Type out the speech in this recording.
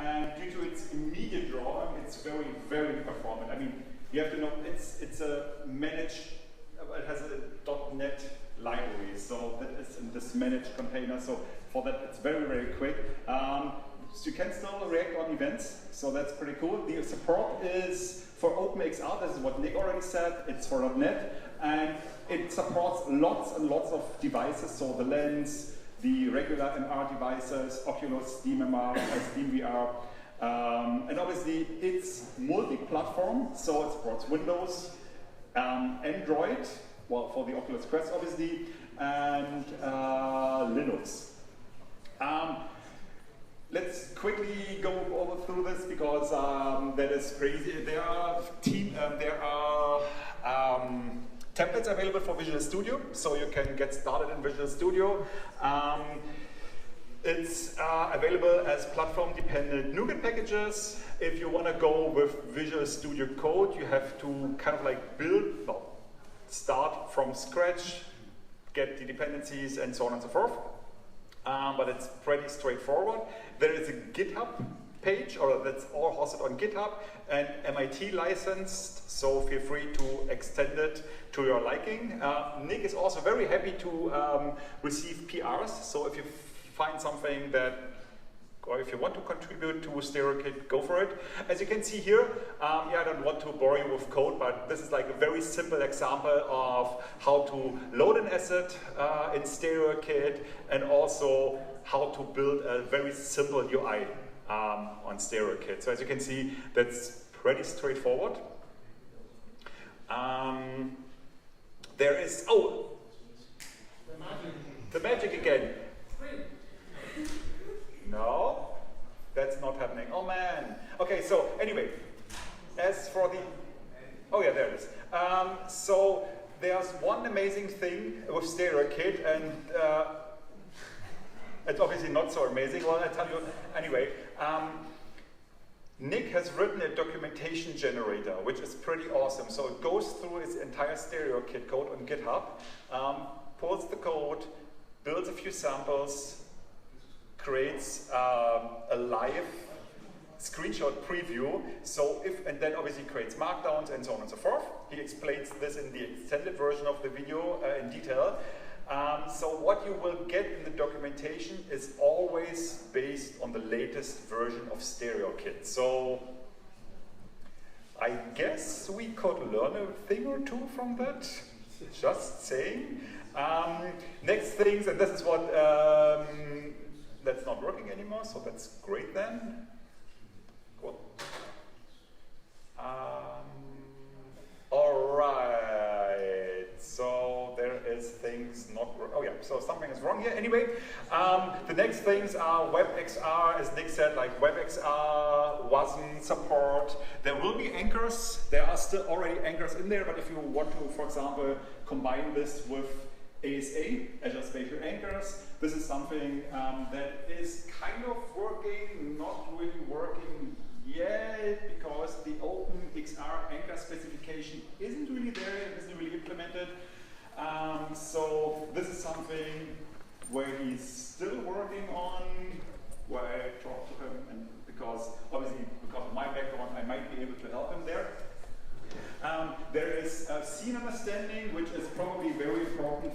and due to its immediate drawing, it's very, very performant. I mean, you have to know it's a managed, it has a .NET library, so that is in this managed container. So for that, it's very, very quick. So you can still react on events, so that's pretty cool. The support is for OpenXR, this is what Nick already said, it's for .NET, and it supports lots and lots of devices, so the Lens, the regular MR devices, Oculus, SteamMR, SteamVR, and obviously it's multi-platform, so it supports Windows, Android, well for the Oculus Quest obviously, and Linux. Let's quickly go over through this because that is crazy. There are templates available for Visual Studio, so you can get started in Visual Studio. It's available as platform-dependent NuGet packages. If you want to go with Visual Studio Code, you have to kind of like start from scratch, get the dependencies, and so on and so forth. But it's pretty straightforward. There is a GitHub page, or that's all hosted on GitHub, and MIT licensed, so feel free to extend it to your liking. Nick is also very happy to receive PRs, so if you find something that, or if you want to contribute to StereoKit, go for it. As you can see here, yeah, I don't want to bore you with code, but this is like a very simple example of how to load an asset in StereoKit, and also how to build a very simple UI on StereoKit. So as you can see, that's pretty straightforward. There is, oh, the magic again. No, that's not happening. Oh man. Okay, so anyway, as for the, oh yeah, there it is. So there's one amazing thing with StereoKit, and it's obviously not so amazing. Well, I'll tell you anyway. Nick has written a documentation generator, which is pretty awesome. So it goes through its entire StereoKit code on GitHub, pulls the code, builds a few samples, creates a live screenshot preview, so and then obviously creates markdowns and so on and so forth. He explains this in the extended version of the video in detail. So what you will get in the documentation is always based on the latest version of StereoKit. So I guess we could learn a thing or two from that, just saying. Next things, and this is what, that's not working anymore, so that's great then. Cool. All right, so there is things not working. Oh yeah, so something is wrong here. Anyway, the next things are WebXR, as Nick said, like WebXR, WASM support. There will be anchors. There are still already anchors in there, but if you want to, for example, combine this with ASA, Azure Spatial Anchors, this is something that is kind of working, not really working yet, because the OpenXR anchor specification isn't really there, it isn't really implemented. So this is something where he's still working on, where I talked to him, and because obviously because of my background, I might be able to help him there. There is scene understanding, which is probably very important